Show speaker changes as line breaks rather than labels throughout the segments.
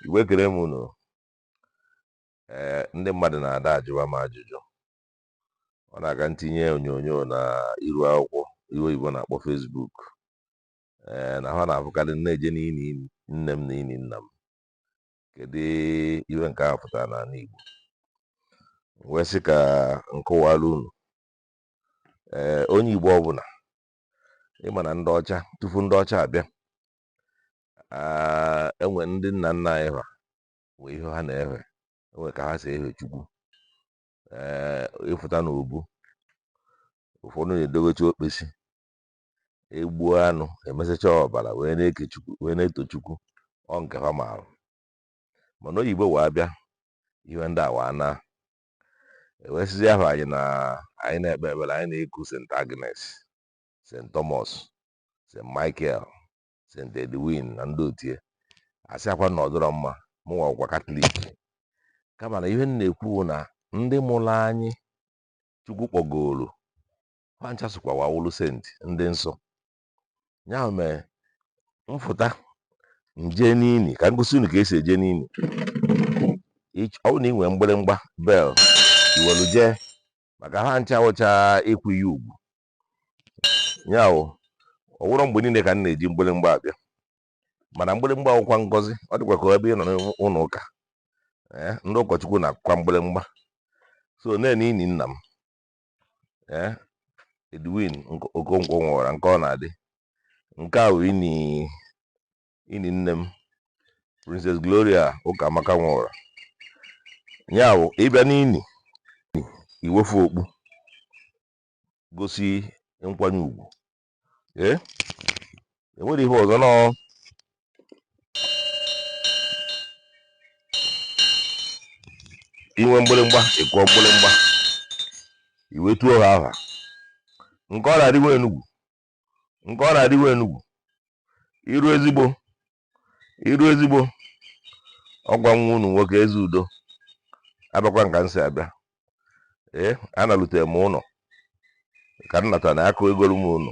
Igwe kere m unu. Ndị mmadụ na-ada ajụwa m ajụjụ. Ọ na-aga ntinye onyonyo na iru akwụkwọ ihe oyibo na-akpọ Facebook. Na ha na-abụkarị na-eje n'ini nne m na ini nna m. Kedu ihe nke a pụtara n'ala Igbo? Wee sị ka nkọwara unu. Onye Igbo ọbụla ịma na ndị ọcha tupu ndị ọcha abịa, enwe ndị nna nna anyị ha wee ihe ha na-efe, enwe ka ha si efe Chukwu. Ịfụta na obu ụfọdụ na-edobecha okpesi, egbuo anụ emesacha ọbara wee na-eke Chukwu, wee na-eto Chukwu. Ọ nke ha maara. Mana oyibo wee abịa ihe ndị a waa na ewesizi ahụ anyị na-ekpe ekpere, anyị na-eku St. Agnes, St. Thomas, St. Michael, St. Edwin na ndị otie. Asị akwa na ọ dịrọ mma mụnwa ọkwa Katọlik, kama na ihe m na-ekwu na ndị mụrụ anyị Chukwu kpọgoro ha ncha sokwa wawulu senti ndị nsọ. Ya mere mfụta nje n'ini ka ngosi unu ka esi eje n'ini. Ọ bụ na ị nwere mgbịrịmgba bel iwelu jee, maka ha ncha wụcha ịkwụ ya ugwu. Ya ọ wụrụ mgbe niile ka m na-eji mgbịrịmgba abịa, mana mgbịrịmgba akwụkwa ngọzi. Ọ dịkwa ka ebe ị nọ n'ụlọ ụka, ndị ụkọchukwu na-akụkwa mgbịrịmgba. So na-ene ini nna m Edwin Okonkwo Nworah nke ọ na-adị. Nke a wụ ini nne m Princess Gloria Ụkamaka Nworah. Ya wụ ịbịa n'ini iwefu okpu gosi nkwanye ugwu. Enwere ihe ọzọ nọ. Inwe mgbịrịmgba ịkụọ mgbịrịmgba iwetuo ha aha. Nke ọ na-adịwa Enugwu, nke ọ na-adịwa Enugwu, iru ezigbo ọgwa nwa unu nwoke Ezeudo abịakwa nka m si abịa. Analutere m ụlọ ka m natara na akụ egolu m unu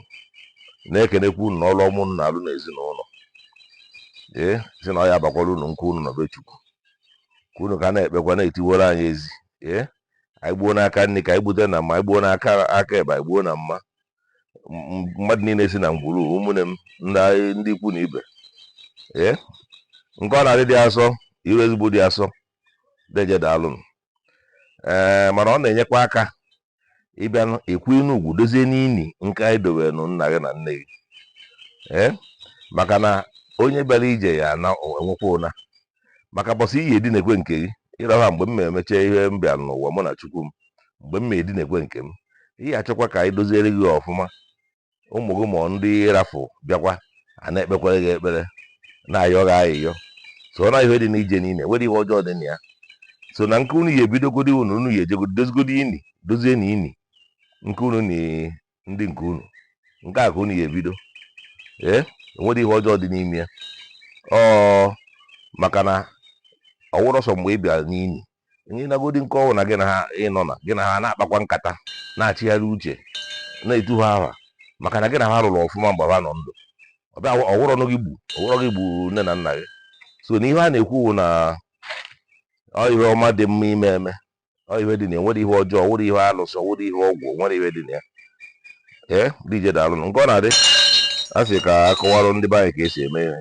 na-ekenekwa unu n'ọrụ ọmụ unu na-alụ n'ezinụlọ. Si na ọ ya abakwara unu nke unu nọbe Chukwu, ka unu ka na-ekpekwa na-etiworo anyị ezi. Anyị gbuo n'aka nri ka anyị gbute na mma, anyị gbuo n'aka ebe anyị gbuo na mma. Mmadụ niile si na ngwuru ụmụnne m ndị ikwu na ibe. Nke ọ na-adị dị asọ, iru ezigbo dị asọ, deje daalụ m. Mana ọ na-enyekwa aka ịbịa ekwu inu ugwu dozie n'ini nke anyị dobere nụ nna gị na nne gị. Maka na onye bịara ije ya na enwekwa ụna. Maka bọsị iyi edinekwe nke gị ịrọha mgbe m na-emecha ihe m bịara n'ụwa mụ na Chukwu m, mgbe m na-edinekwe nke m, ihe achọkwa ka anyị doziere gị ọfụma. Ụmụ gị ma ndị ịrafụ bịakwa a na-ekpekwara gị ekpere na-ayọ gị ayịyọ. So na ihe dị n'ije niile nwere ihe ọjọọ dị na ya. So na nke unu ya ebidogodi unu ya ejegodi dozigodi ini, dozie na ini nke unu na ndị nke unu, nke a ka unu ya ebido. Nwere ihe ọjọọ dị n'ime ya. Maka na ọ wụrụ ọsọ mgbe ị bịara n'ini nye nagodi nke ọnwụ na gị na ha ịnọ na gị na ha na-akpakwa nkata na-achịgharị uche na-etu ha aha, maka na gị na ha rụrụ ọfụma mgbe ha nọ ndụ. Ọwụrọ gị gbu nne na nna gị. So na ihe a na-ekwu na ihe ọma dị mma ime eme, ihe dị na enwere ihe ọjọọ, nwere ihe alụsị, nwere ihe ọgwụ, nwere ihe dị na ya. Dije daalụ. Nke ọ na-adị a sị ka akọwarụ ndị be anyị ka esi eme ihe.